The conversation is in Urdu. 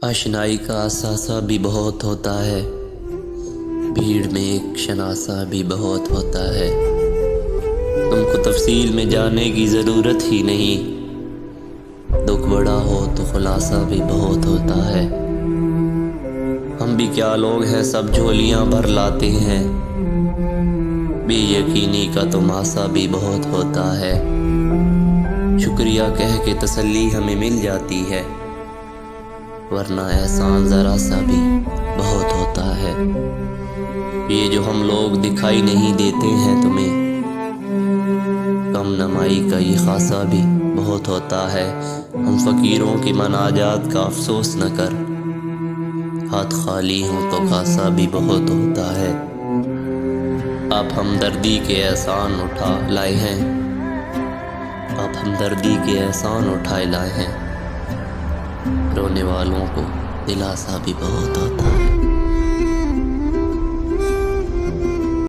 آشنائی کا احساسہ بھی بہت ہوتا ہے، بھیڑ میں ایک شناسہ بھی بہت ہوتا ہے۔ تم کو تفصیل میں جانے کی ضرورت ہی نہیں، دکھ بڑا ہو تو خلاصہ بھی بہت ہوتا ہے۔ ہم بھی کیا لوگ ہیں، سب جھولیاں بھر لاتے ہیں، بے یقینی کا تماشا بھی بہت ہوتا ہے۔ شکریہ کہہ کے تسلی ہمیں مل جاتی ہے، ورنہ احسان ذرا سا بھی بہت ہوتا ہے۔ یہ جو ہم لوگ دکھائی نہیں دیتے ہیں تمہیں، کم نمائی کا یہ خاصہ بھی بہت ہوتا ہے۔ ہم فقیروں کی مناجات کا افسوس نہ کر، ہاتھ خالی ہوں تو کاسا بھی بہت ہوتا ہے۔ آپ ہمدردی کے احسان اٹھا لائے ہیں، آپ ہمدردی کے احسان اٹھائے لائے ہیں، رونے والوں کو دلاسا بھی بہت ہوتا ہے۔